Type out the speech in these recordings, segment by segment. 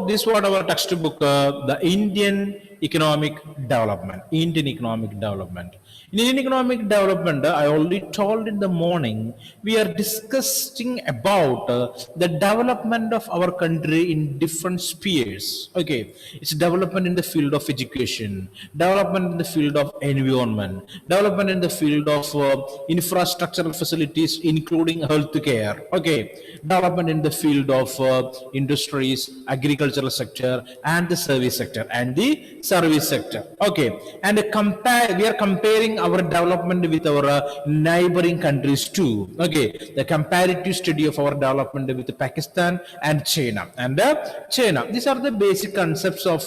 this what our textbook, the Indian economic development. Indian economic development. In Indian economic development, I already told in the morning, we are discussing about the development of our country in different spheres. Okay, it's development in the field of education, development in the field of environment, development in the field of infrastructural facilities, including healthcare. Okay, development in the field of industries, agricultural sector, and the service sector, Okay, and we are comparing our development with our neighboring countries too. Okay, the comparative study of our development with Pakistan and China. These are the basic concepts of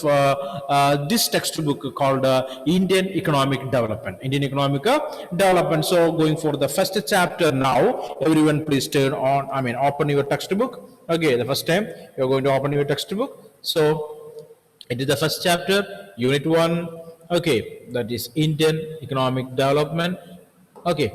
this textbook called Indian Economic Development. Indian Economic Development. So, going for the first chapter now, everyone please turn on. Open your textbook. Okay, the first time you are going to open your textbook. So, it is the first chapter, Unit 1. Okay, that is Indian Economic Development. Okay,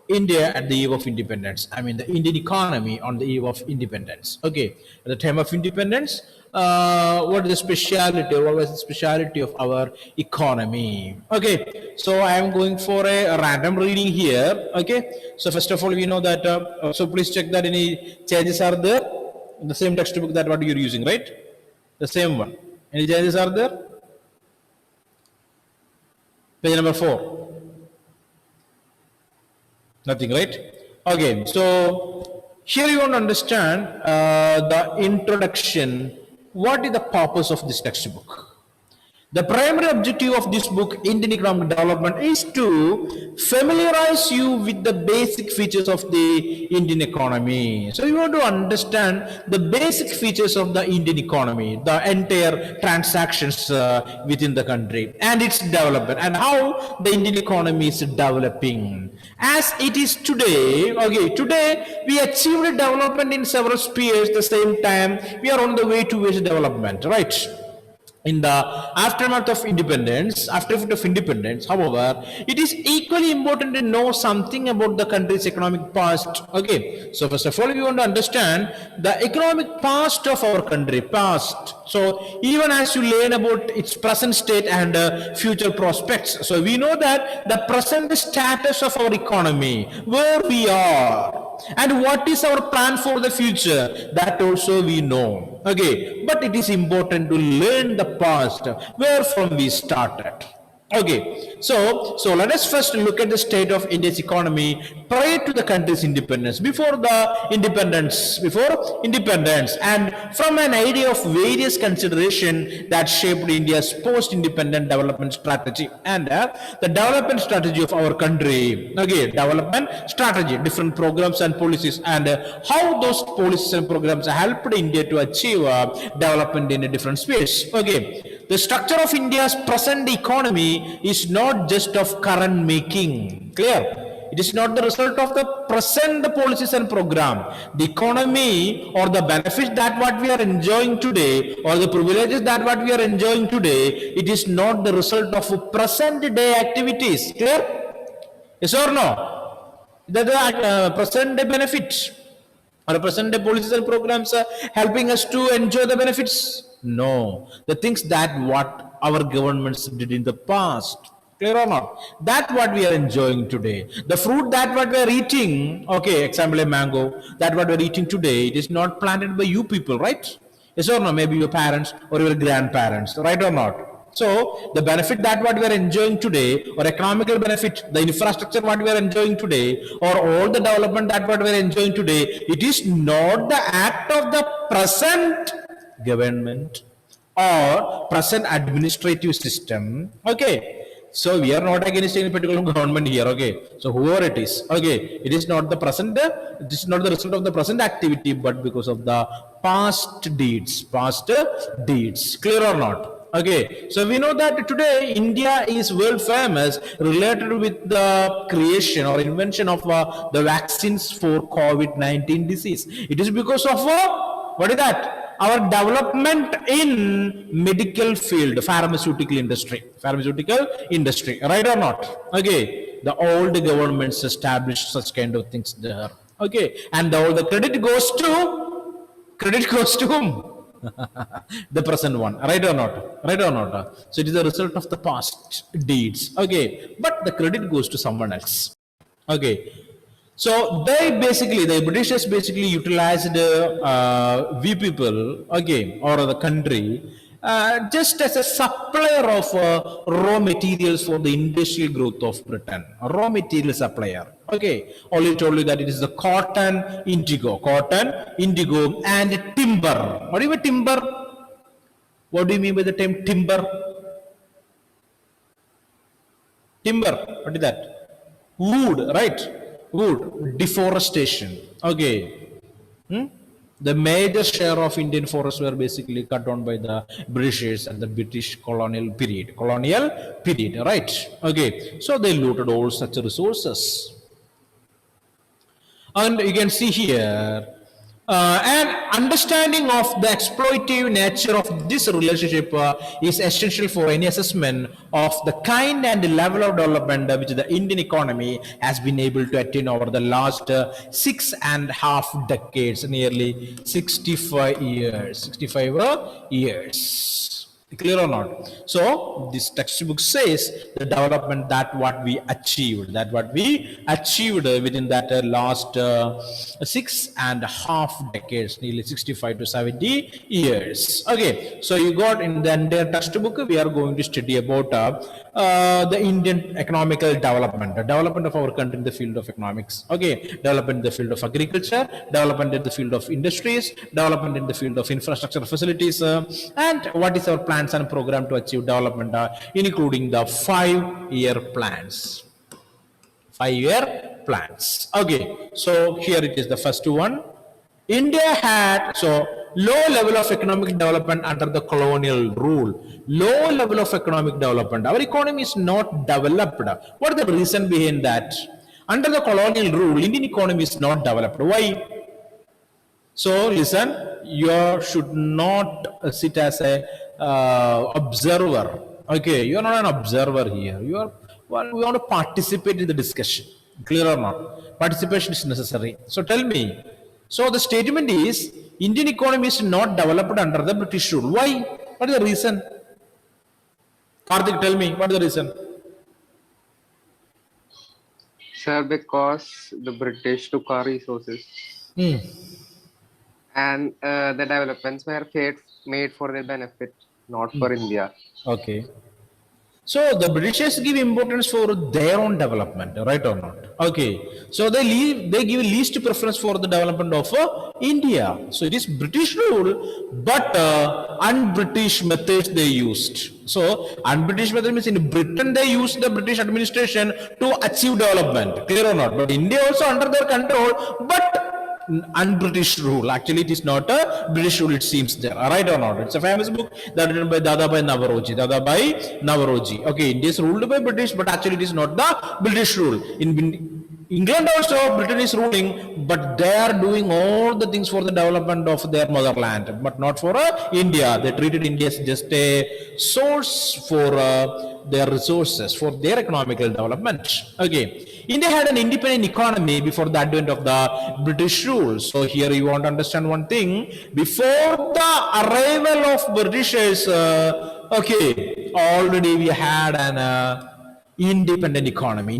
India at the eve of independence. The Indian economy on the eve of independence. Okay, at the time of independence, what is the speciality? What was the speciality of our economy? Okay, so I am going for a random reading here. Okay, so first of all, we know that. So please check that any changes are there in the same textbook that what you are using, right? The same one. Any changes are there? Page number 4. Nothing, right? Okay, so here you want to understand the introduction. What is the purpose of this textbook? The primary objective of this book, Indian Economic Development, is to familiarize you with the basic features of the Indian economy. So you want to understand the basic features of the Indian economy, the entire transactions within the country and its development, and how the Indian economy is developing. As it is today, okay, today we achieved development in several spheres at the same time. We are on the way towards development, right? In the aftermath of independence, however, it is equally important to know something about the country's economic past. Okay, so first of all, we want to understand the economic past of our country, past. So even as you learn about its present state and future prospects, so we know that the present status of our economy, where we are, and what is our plan for the future, that also we know. Okay, but it is important to learn the past, where from we started. Okay, so let us first look at the state of India's economy prior to the country's independence, before independence, and from an idea of various consideration that shaped India's post-independent development strategy and the development strategy of our country. Okay, development strategy, different programs and policies, and how those policies and programs helped India to achieve development in a different space. Okay, the structure of India's present economy is not just of current making. Clear? It is not the result of the present policies and program. The economy or the benefits that what we are enjoying today, or the privileges that what we are enjoying today, it is not the result of present day activities. Clear? Yes or no? The present day benefits or present day policies and programs are helping us to enjoy the benefits. No, the things that what our governments did in the past. Clear or not? That what we are enjoying today. The fruit that what we are eating, okay, example a mango, that what we are eating today, it is not planted by you people, right? Yes or no? Maybe your parents or your grandparents, right or not? So the benefit that what we are enjoying today, or economical benefit, the infrastructure what we are enjoying today, or all the development that what we are enjoying today, it is not the act of the present government or present administrative system. Okay, so we are not against any particular government here. Okay, so whoever it is, okay, it is not the present, it is not the result of the present activity, but because of the past deeds. Clear or not? Okay, so we know that today India is world famous related with the creation or invention of the vaccines for COVID-19 disease. It is because of what is that? Our development in medical field, pharmaceutical industry, right or not? Okay, the old governments established such kind of things there. Okay, and all the credit goes to whom? The present one, right or not? Right or not? So it is a result of the past deeds. Okay, but the credit goes to someone else. Okay, so the Britishers basically utilized we people, okay, or the country, just as a supplier of raw materials for the industrial growth of Britain. A raw material supplier. Okay, only told you that it is the cotton, indigo, and timber. What do you mean timber? What do you mean by the term timber? Timber. What is that? Wood, right? Wood. Deforestation. Okay. Hmm? The major share of Indian forests were basically cut down by the Britishers and the British colonial period. Colonial period, right? Okay. So they looted all such resources. And you can see here, an understanding of the exploitative nature of this relationship is essential for any assessment of the kind and level of development which the Indian economy has been able to attain over the last 6.5 decades, nearly 65 years. 65 years. Clear or not? So this textbook says the development that what we achieved within that last 6.5 decades, nearly 65 to 70 years. Okay, so you got in the entire textbook we are going to study about the Indian economical development, the development of our country in the field of economics. Okay, development in the field of agriculture, development in the field of industries, development in the field of infrastructure facilities, and what is our plans and program to achieve development, including the 5-year plans. 5-year plans. Okay, so here it is the first one. India had low level of economic development under the colonial rule. Low level of economic development. Our economy is not developed. What is the reason behind that? Under the colonial rule, Indian economy is not developed. Why? So listen, you should not sit as a observer. Okay, you are not an observer here. You are we want to participate in the discussion. Clear or not? Participation is necessary. So tell me. So the statement is Indian economy is not developed under the British rule. Why? What is the reason? Karthik, tell me what is the reason? Sir, because the British took our resources and the developments were made for their benefit, not for India. Okay. So the Britishers give importance for their own development, right or not? Okay. So they give least preference for the development of India. So it is British rule, but un-British methods they used. So un-British method means in Britain they used the British administration to achieve development. Clear or not? But India also under their control, but un-British rule. Actually, it is not a British rule, it seems there. Right or not? It's a famous book that written by Dadabhai Naoroji. Okay, India is ruled by British, but actually it is not the British rule. In England also, Britain is ruling, but they are doing all the things for the development of their motherland, but not for India. They treated India as just a source for their resources, for their economical development. Okay. India had an independent economy before the advent of the British rule. So here you want to understand one thing. Before the arrival of Britishers, okay, already we had an independent economy.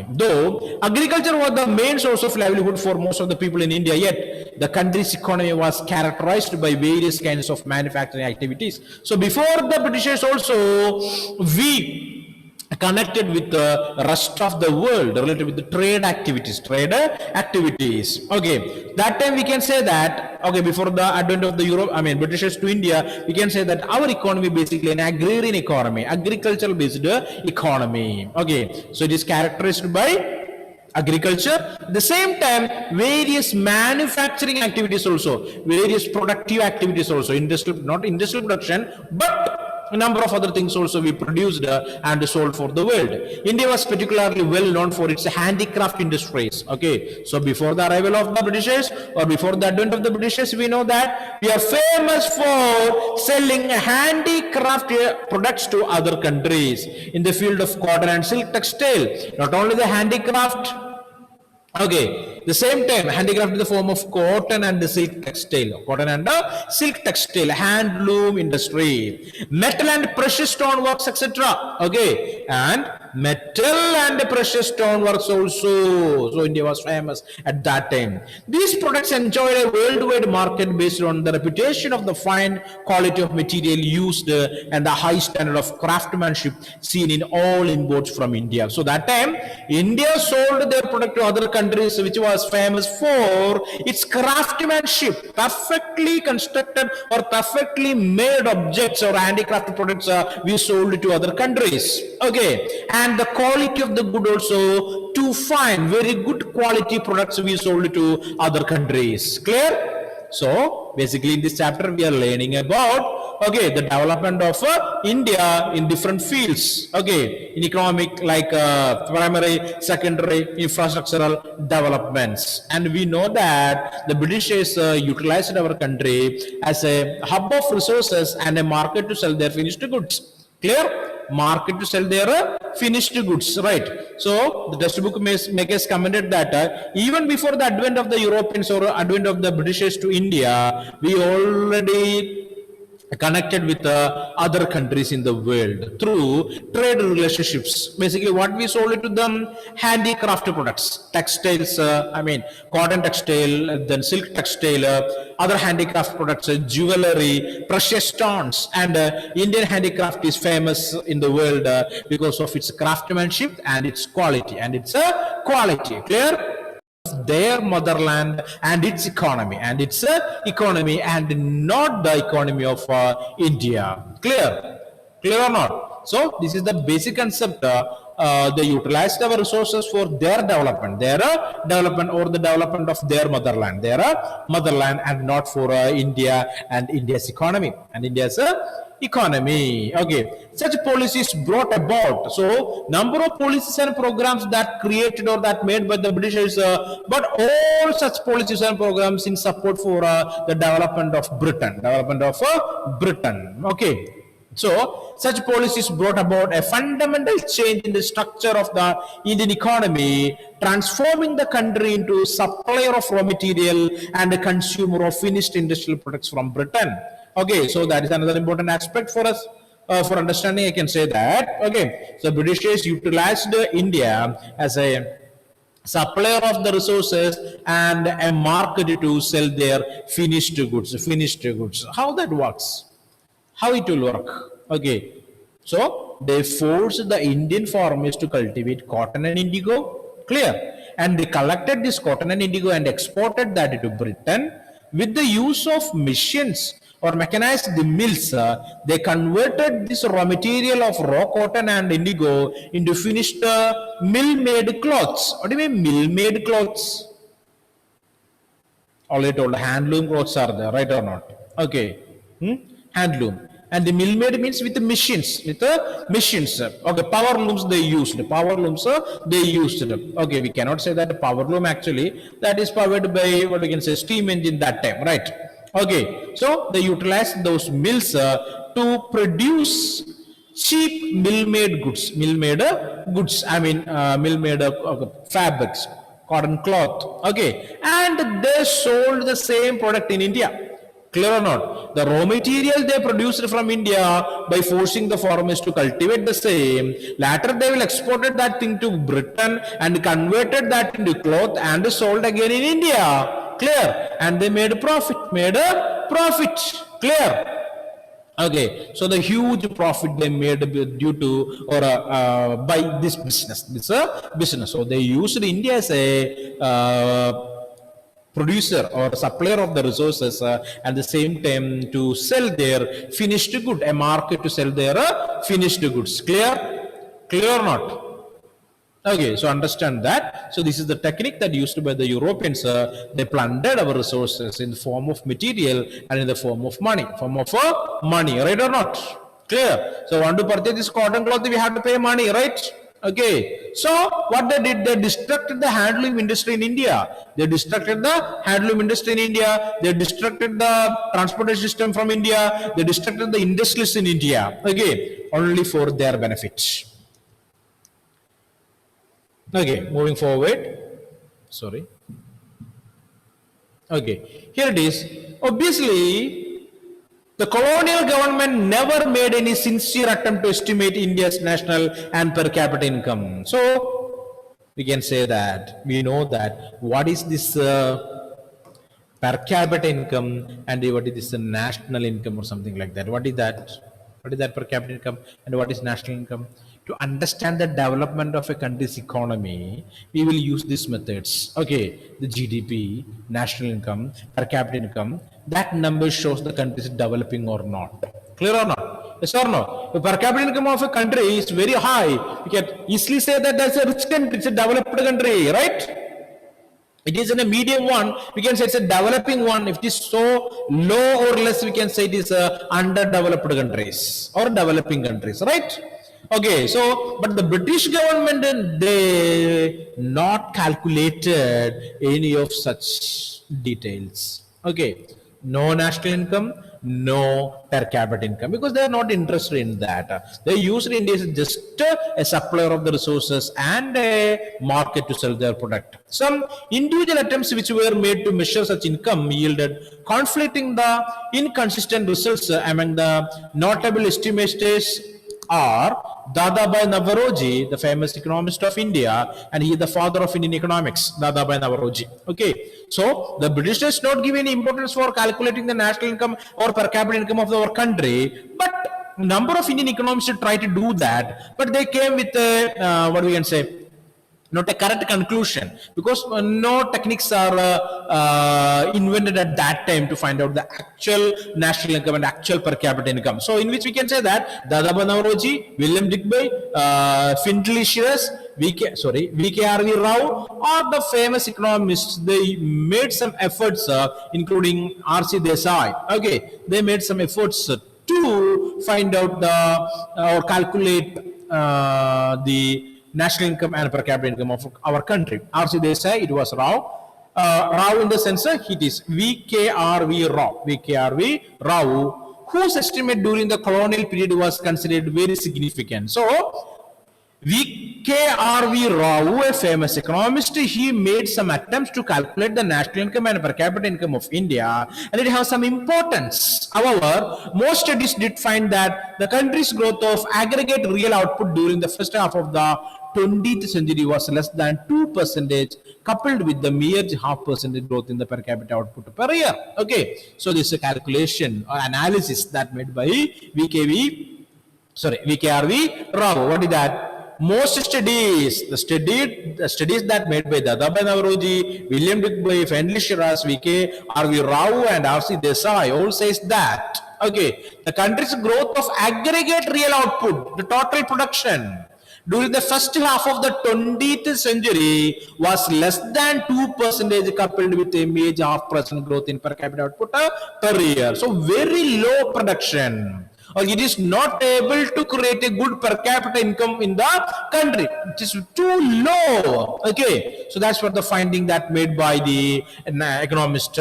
Though agriculture was the main source of livelihood for most of the people in India, yet the country's economy was characterized by various kinds of manufacturing activities. So before the Britishers also, we connected with the rest of the world, related with the trade activities. Okay, that time we can say that, okay, before the advent of the Britishers to India, we can say that our economy basically an agrarian economy, agricultural based economy. Okay, so it is characterized by agriculture. At the same time, various manufacturing activities also, various productive activities also, not industrial production, but a number of other things also we produced and sold for the world. India was particularly well known for its handicraft industries. Okay, so before the arrival of the Britishers or before the advent of the Britishers, we know that we are famous for selling handicraft products to other countries in the field of cotton and silk textile. Not only the handicraft, Okay, the same time, handicraft in the form of cotton and the silk textile, cotton and silk textile, handloom industry, metal and precious stone works, etc. Okay, and metal and precious stone works also. So India was famous at that time. These products enjoyed a worldwide market based on the reputation of the fine quality of material used and the high standard of craftsmanship seen in all imports from India. So that time, India sold their product to other countries, which was famous for its craftsmanship, perfectly constructed or perfectly made objects or handicraft products we sold to other countries. Okay, and the quality of the good also to find very good quality products we sold to other countries. Clear? So basically in this chapter we are learning about, okay, the development of India in different fields, okay, in economic, like primary, secondary, infrastructural developments. And we know that the Britishers utilized our country as a hub of resources and a market to sell their finished goods. Clear? Market to sell their finished goods, right? So the textbook makers commented that even before the advent of the Europeans or advent of the Britishers to India, we already connected with other countries in the world through trade relationships. Basically, what we sold it to them: handicraft products, textiles, I mean, cotton textile, then silk textile, other handicraft products, jewelry, precious stones. And Indian handicraft is famous in the world because of its craftsmanship and its quality. And it's a quality. Clear? Their motherland and its economy, and not the economy of India. Clear or not? So this is the basic concept. They utilized our resources for their development, or the development of their motherland, and not for India and India's economy and India's economy. Okay, such policies brought about, so number of policies and programs that created or that made by the Britishers, but all such policies and programs in support for the development of Britain. Okay, so such policies brought about a fundamental change in the structure of the Indian economy, transforming the country into supplier of raw material and a consumer of finished industrial products from Britain. Okay, so that is another important aspect for us. For understanding, I can say that. Okay, so Britishers utilized India as a supplier of the resources and a market to sell their finished goods. How that works? How it will work? Okay, so they forced the Indian farmers to cultivate cotton and indigo. Clear? And they collected this cotton and indigo and exported that to Britain with the use of machines or mechanized the mills. They converted this raw material of raw cotton and indigo into finished mill-made clothes. What do you mean mill-made clothes? Already told, handloom clothes are there, right or not? Okay, handloom. And the mill made means with the machines, Okay, power looms they used. Okay, we cannot say that the power loom actually that is powered by what we can say steam engine that time, right? Okay, so they utilized those mills to produce cheap mill-made goods. Mill-made fabrics, cotton cloth. Okay, and they sold the same product in India. Clear or not? The raw material they produced from India by forcing the farmers to cultivate the same. Later they will exported that thing to Britain and converted that into cloth and sold again in India. Clear? And they made a profit. Clear? Okay, so the huge profit they made due to or by this business. So they used India as a producer or supplier of the resources, at the same time to sell their finished good, a market to sell their finished goods. Clear or not? Okay, so understand that. So this is the technique that used by the Europeans. They plundered our resources in the form of material and in the form of money, right or not? Clear? So want to purchase this cotton cloth, we have to pay money, right? Okay, so what they did, they destructed the handloom industry in India. They destructed the transportation system from India. They destructed the industries in India. Okay, only for their benefit. Okay, moving forward. Sorry. Okay, here it is. Obviously, the colonial government never made any sincere attempt to estimate India's national and per capita income. So, we can say that we know that what is this per capita income and what is this national income or something like that. What is that? What is that per capita income and what is national income? To understand the development of a country's economy, we will use these methods. Okay, the GDP, national income, per capita income, that number shows the country is developing or not. Clear or not? Yes or no? The per capita income of a country is very high. You can easily say that that's a rich country, it's a developed country, right? It is in a medium one, we can say it's a developing one. If it is so low or less, we can say it is underdeveloped countries or developing countries, right? Okay, so but the British government, they not calculated any of such details. Okay, no national income, no per capita income, because they are not interested in that. They usually India is just a supplier of the resources and a market to sell their product. Some individual attempts which were made to measure such income yielded conflicting the inconsistent results among the notable estimators are Dadabhai Naoroji, the famous economist of India, and he is the father of Indian economics, Dadabhai Naoroji. Okay, so the British does not give any importance for calculating the national income or per capita income of our country, but number of Indian economists try to do that, but they came with what we can say, not a correct conclusion, because no techniques are invented at that time to find out the actual national income and actual per capita income. So in which we can say that Dadabhai Naoroji, William Digby, Findlay Shears, VKRV Rao are the famous economists. They made some efforts, including RC Desai. Okay, they made some efforts to find out the or calculate the national income and per capita income of our country. RC Desai, it was Rao. Rao in the sense, it is VKRV Rao. VKRV Rao, whose estimate during the colonial period was considered very significant. So, VKRV Rao, a famous economist, he made some attempts to calculate the national income and per capita income of India, and it has some importance. However, most studies did find that the country's growth of aggregate real output during the first half of the 20th century was less than 2%, coupled with the mere half percentage growth in the per capita output per year. Okay, so this is a calculation or analysis that made by VKRV Rao. What is that? Most studies, the studies that made by Dadabhai Naoroji, William Digby, Findlay Shiraz, VKRV Rao, and RC Desai all says that, okay, the country's growth of aggregate real output, the total production, during the first half of the 20th century was less than 2%, coupled with a major half percent growth in per capita output per year. So very low production, or it is not able to create a good per capita income in the country. It is too low. Okay, so that's what the finding that made by the economist.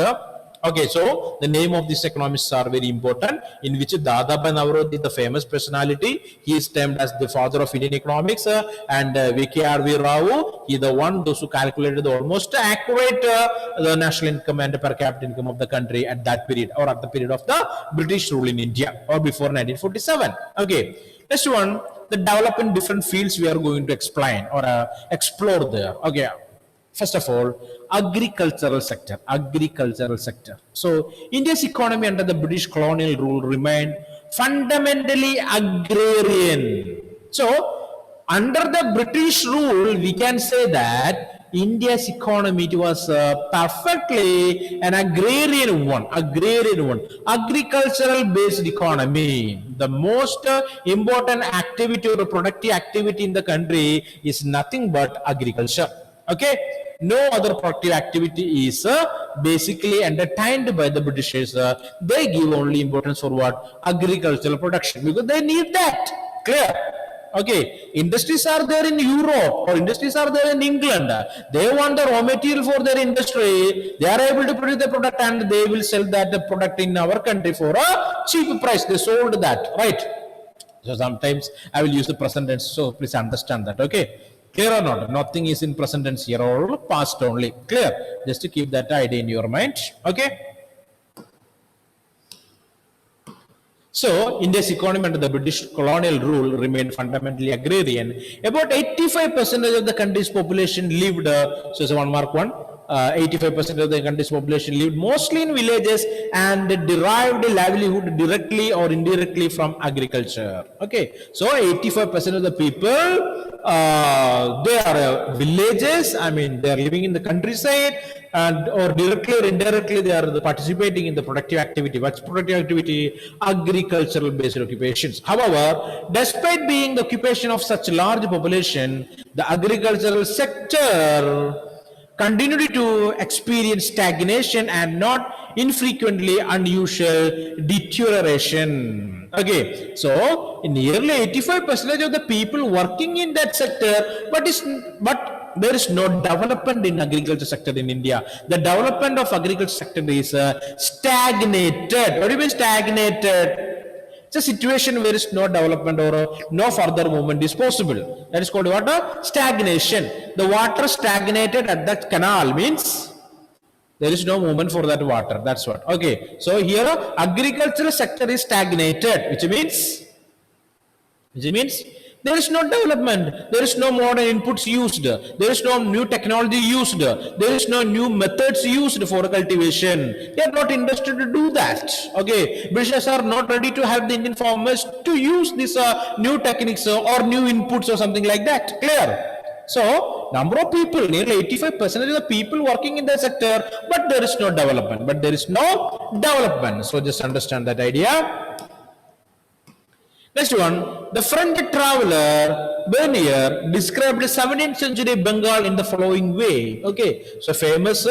Okay, so the name of these economists are very important, in which Dadabhai Naoroji is the famous personality. He is termed as the father of Indian economics, and VKRV Rao, he is the one, those who calculated the almost accurate the national income and per capita income of the country at that period, or at the period of the British rule in India, or before 1947. Okay, next one, the development in different fields we are going to explain or explore there. Okay. First of all, agricultural sector. So, India's economy under the British colonial rule remained fundamentally agrarian. So, under the British rule, we can say that India's economy, it was perfectly an agrarian one, agricultural based economy. The most important activity or productive activity in the country is nothing but agriculture. Okay, no other productive activity is basically entertained by the Britishers. They give only importance for what? Agricultural production, because they need that. Clear? Okay, industries are there in Europe or industries are there in England. They want the raw material for their industry. They are able to produce the product and they will sell that the product in our country for a cheap price. They sold that, right? So sometimes I will use the present tense, so please understand that. Okay. Clear or not? Nothing is in present tense here, all past only. Clear? Just to keep that idea in your mind. Okay. So, India's economy under the British colonial rule remained fundamentally agrarian. About 85% of the country's population lived, so it's a one mark one, 85% of the country's population lived mostly in villages and derived a livelihood directly or indirectly from agriculture. Okay, so 85% of the people, they are villages, I mean, they are living in the countryside, and or directly or indirectly they are participating in the productive activity. What's productive activity? Agricultural based occupations. However, despite being the occupation of such a large population, the agricultural sector continued to experience stagnation and not infrequently unusual deterioration. Okay, so in nearly 85% of the people working in that sector, but there is no development in agriculture sector in India. The development of agriculture sector is stagnated. What do you mean stagnated? It's a situation where there is no development or no further movement is possible. That is called what? Stagnation. The water stagnated at that canal means there is no movement for that water. That's what. Okay. So here agricultural sector is stagnated, which means there is no development, there is no modern inputs used, there is no new technology used, there is no new methods used for cultivation. They are not interested to do that. Okay, British are not ready to help the Indian farmers to use these new techniques or new inputs or something like that. Clear? So, number of people, nearly 85% of the people working in the sector, but there is no development. So, just understand that idea. Next one, the French traveler Bernier described the 17th century Bengal in the following way. Okay, so famous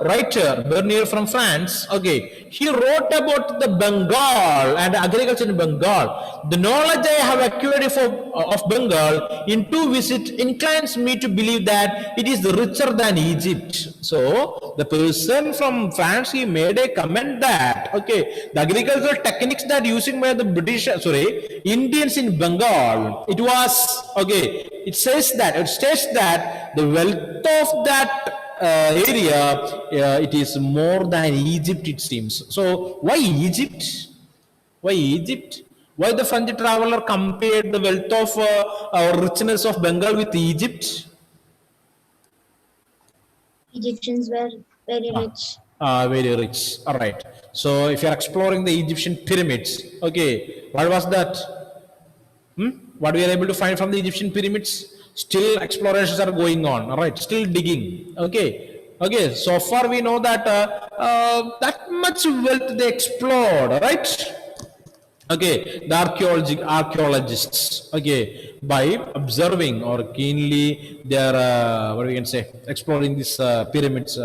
writer Bernier from France. Okay, he wrote about the Bengal and agriculture in Bengal. The knowledge I have acquired of Bengal in two visits inclines me to believe that it is richer than Egypt. So the person from France, he made a comment that okay, the agricultural techniques that using by the Indians in Bengal, it states that the wealth of that area, it is more than Egypt, it seems. So why Egypt? Why the French traveler compared the wealth of or richness of Bengal with Egypt? Egyptians were very rich. Very rich. All right. So if you are exploring the Egyptian pyramids, okay, what was that? What we are able to find from the Egyptian pyramids? Still explorations are going on. All right. Still digging. Okay. So far we know that that much wealth they explored. All right. Okay, the archaeologists, okay, by observing or keenly they are what we can say, exploring these pyramids,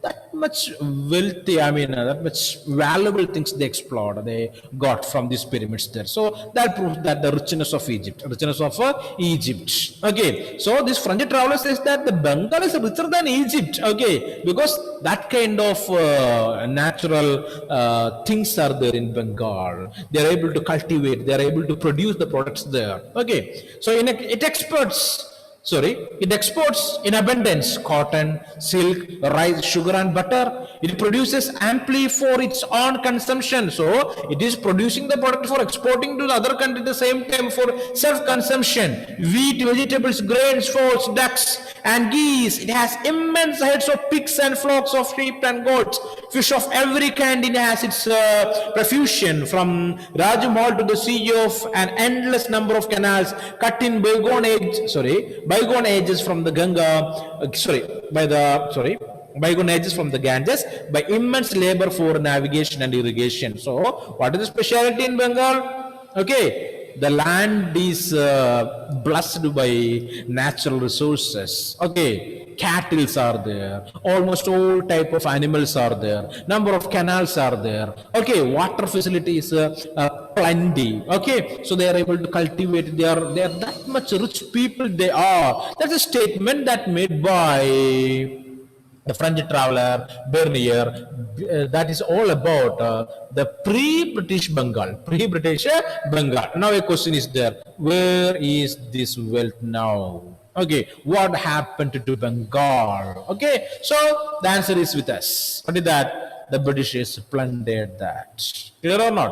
that much wealthy, I mean that much valuable things they explored, they got from these pyramids there. So that proves that the richness of Egypt. Okay, so this French traveler says that the Bengal is richer than Egypt. Okay, because that kind of natural things are there in Bengal. They are able to cultivate, they are able to produce the products there. Okay, so it exports in abundance cotton, silk, rice, sugar and butter. It produces amply for its own consumption. So it is producing the product for exporting to the other country at the same time for self-consumption. Wheat, vegetables, grains, fowls, ducks and geese. It has immense herds of pigs and flocks of sheep and goats. Fish of every kind. It has its profusion from Raju Mall to the sea of an endless number of canals cut in bygone ages from the bygone ages from the Ganges by immense labor for navigation and irrigation. So, what is the specialty in Bengal? Okay, the land is blessed by natural resources. Okay, cattle are there, almost all type of animals are there, number of canals are there. Okay, water facilities plenty. Okay, so they are able to cultivate. They are that much rich people. They are. That's a statement that made by the French traveler Bernier. That is all about the pre-British Bengal. Now a question is there: where is this wealth now? Okay, what happened to Bengal? Okay, so the answer is with us. What is that? The Britishers plundered that. Clear or not?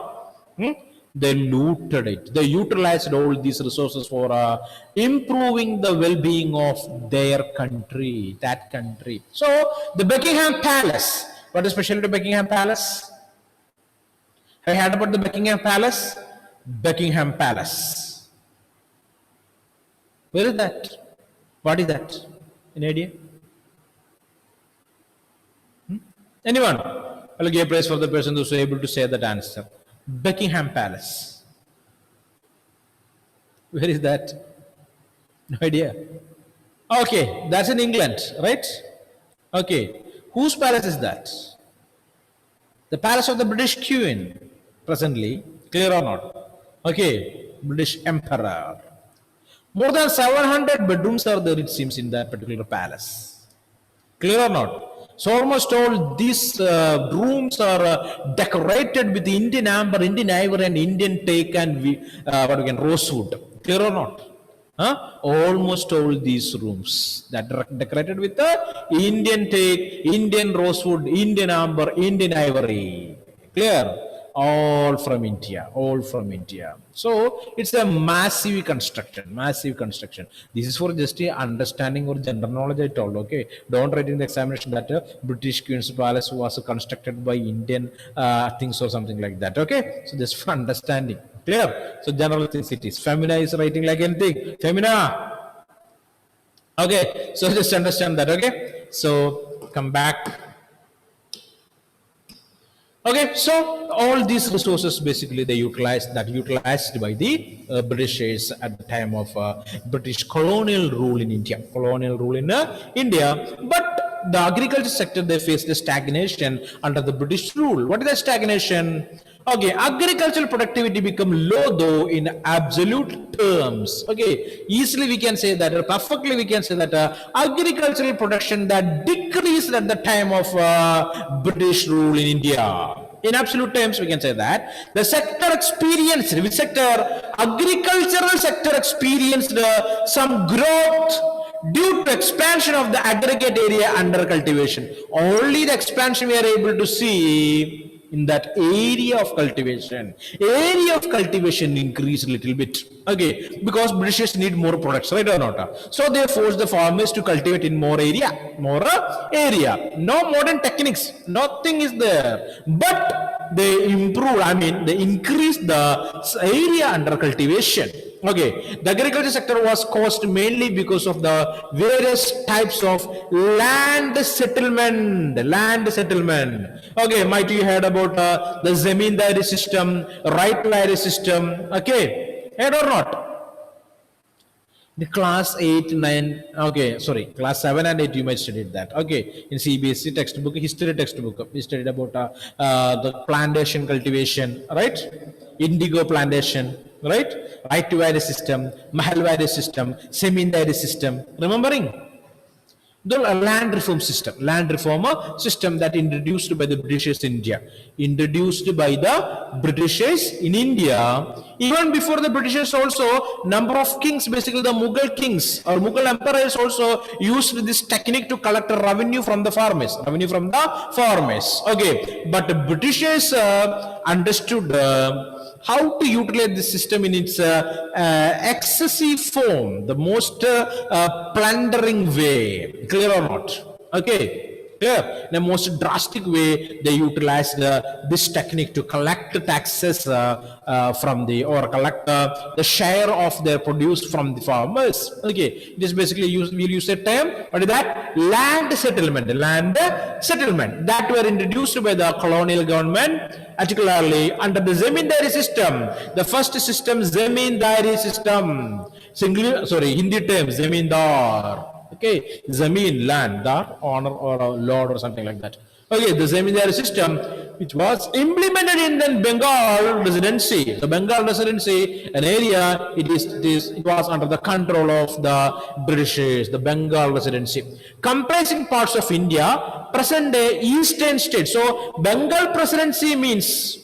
Hmm? They looted it. They utilized all these resources for improving the well-being of their country, that country. So the Buckingham Palace. What is special to Buckingham Palace? Have you heard about the Buckingham Palace? Buckingham Palace. Where is that? What is that? Any idea? Anyone? I'll give a praise for the person who's able to say that answer. Buckingham Palace. Where is that? No idea. Okay, that's in England, right? Okay, whose palace is that? The palace of the British Queen, presently, clear or not? Okay, British Emperor. More than 700 bedrooms are there, it seems, in that particular palace. Clear or not? So almost all these rooms are decorated with Indian amber, Indian ivory, and Indian teak and what we can rosewood. Clear or not? Huh? Almost all these rooms that are decorated with Indian teak, Indian rosewood, Indian amber, Indian ivory. Clear? All from India, all from India. So it's a massive construction, massive construction. This is for just a understanding or general knowledge I told, okay? Don't write in the examination that British Queen's Palace was constructed by Indian things or something like that, okay? So just for understanding, clear? So general things it is. Femina is writing like anything, Femina. Okay, so just understand that, okay? So come back. Okay, so all these resources basically they utilized by the Britishers at the time of British colonial rule in India. But the agriculture sector they faced a stagnation under the British rule. What is that stagnation? Okay, agricultural productivity become low though in absolute terms. Okay, easily we can say that, or perfectly we can say that agricultural production that decreased at the time of British rule in India. In absolute terms, we can say that the sector experienced, which sector? Agricultural sector experienced some growth due to expansion of the aggregate area under cultivation. Only the expansion we are able to see in that area of cultivation. Area of cultivation increased a little bit. Okay, because Britishers need more products, right or not? So they force the farmers to cultivate in more area. No modern techniques, nothing is there. But they improve, they increase the area under cultivation. Okay, the agriculture sector was caused mainly because of the various types of land settlement. Okay, might you heard about the zamindari system, right to area system? Okay, heard or not? The class 8, 9, okay, sorry, class 7 and 8 you might studied that. Okay, in CBSE textbook, history textbook, we studied about the plantation cultivation, right? Indigo plantation, right? Right to area system, Mahalwari system, Semindari system, remembering? The land reform system that introduced by the Britishers in India. Even before the Britishers also, number of kings, basically the Mughal kings or Mughal emperors also used this technique to collect revenue from the farmers. Okay, but the Britishers understood how to utilize this system in its excessive form, the most plundering way. Clear or not? Okay, clear. In a most drastic way, they utilized this technique to collect taxes from or collect the share of their produce from the farmers. Okay, it is basically we'll use a term. What is that? Land settlement that were introduced by the colonial government, particularly under the zamindari system. The first system, zamindari system. Hindi term, zamindar. Okay, zameen, land, dar, honor, or a lord, or something like that. Okay, the zamindari system, which was implemented in the Bengal residency. The Bengal residency, an area, it was under the control of the British, the Bengal residency, comprising parts of India, present day eastern states. So Bengal presidency means,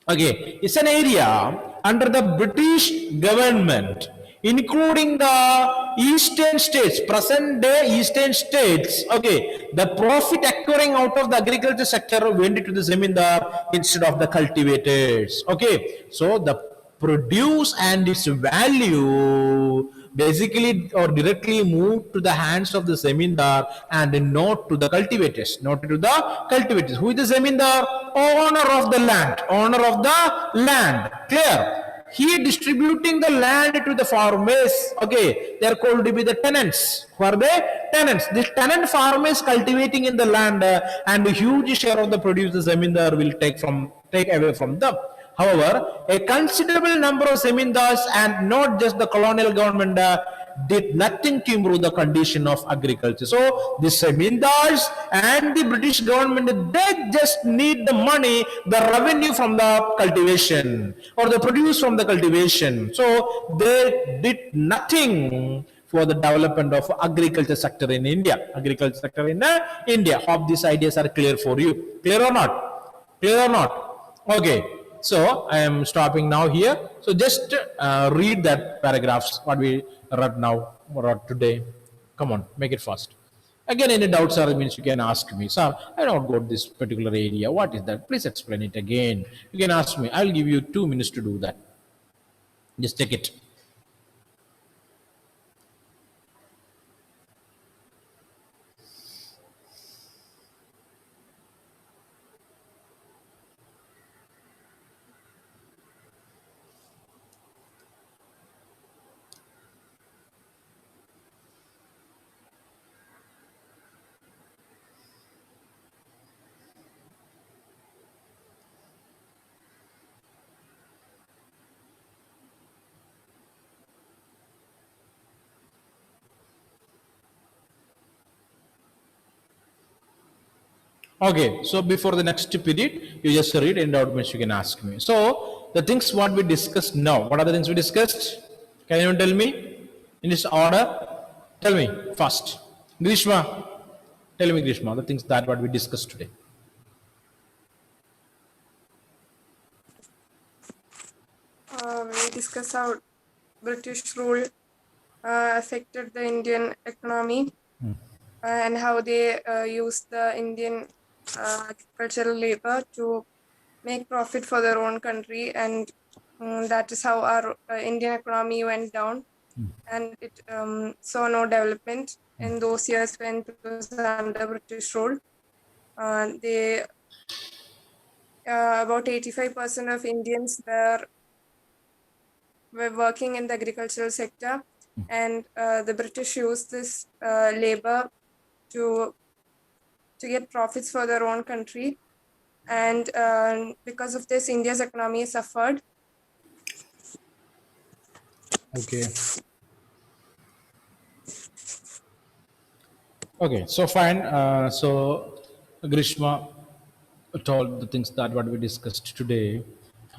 okay, it's an area under the British government, including the eastern states, present day eastern states, okay, the profit occurring out of the agriculture sector went to the zamindar instead of the cultivators. Okay, so the produce and its value basically or directly moved to the hands of the zamindar and not to the cultivators. Not to the cultivators. Who is the zamindar? Owner of the land. Owner of the land. Clear? He distributing the land to the farmers. Okay, they are called to be the tenants. Who are the tenants? The tenant farmers cultivating in the land, and a huge share of the produce the zamindar will take away from them. However, a considerable number of zamindars and not just the colonial government did nothing to improve the condition of agriculture. So the zamindars and the British government, they just need the money, the revenue from the cultivation or the produce from the cultivation. So they did nothing for the development of agriculture sector in India. Agriculture sector in India. Hope these ideas are clear for you. Clear or not? Clear or not? Okay. So I am stopping now here. So just read that paragraphs what we read today. Come on, make it fast. Again, any doubts or means you can ask me. Sir, I don't got this particular area. What is that? Please explain it again. You can ask me. I'll give you 2 minutes to do that. Just take it. Okay, so before the next period, you just read and out means you can ask me. So the things what we discussed now, what are the things we discussed? Can anyone tell me in this order? Tell me first. Grishma, tell me Grishma, the things that what we discussed today. We discuss how British rule affected the Indian economy and how they used the Indian agricultural labor to make profit for their own country, and that is how our Indian economy went down, and it saw no development in those years when it was under British rule. They about 85% of Indians were working in the agricultural sector, and the British used this labor to get profits for their own country, and because of this, India's economy suffered. Okay. Okay, so fine. So Grishma told the things that what we discussed today.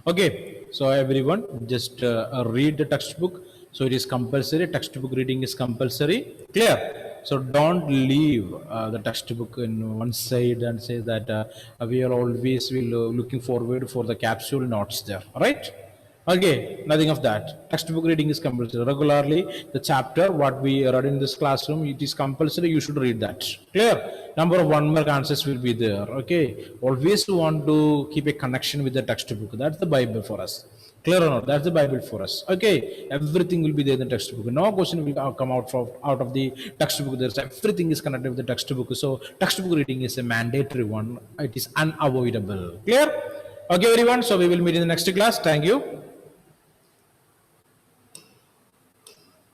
Okay, so everyone just read the textbook. So it is compulsory. Textbook reading is compulsory. Clear. So don't leave the textbook in one side and say that we are always looking forward for the capsule notes there. All right. Okay, nothing of that. Textbook reading is compulsory. Regularly, the chapter what we read in this classroom, it is compulsory. You should read that. Clear? Number of 1 mark answers will be there. Okay. Always want to keep a connection with the textbook. That's the Bible for us. Clear or not? That's the Bible for us. Okay. Everything will be there in the textbook. No question will come out of the textbook. There's everything is connected with the textbook. So textbook reading is a mandatory one. It is unavoidable. Clear? Okay, everyone. So we will meet in the next class. Thank you.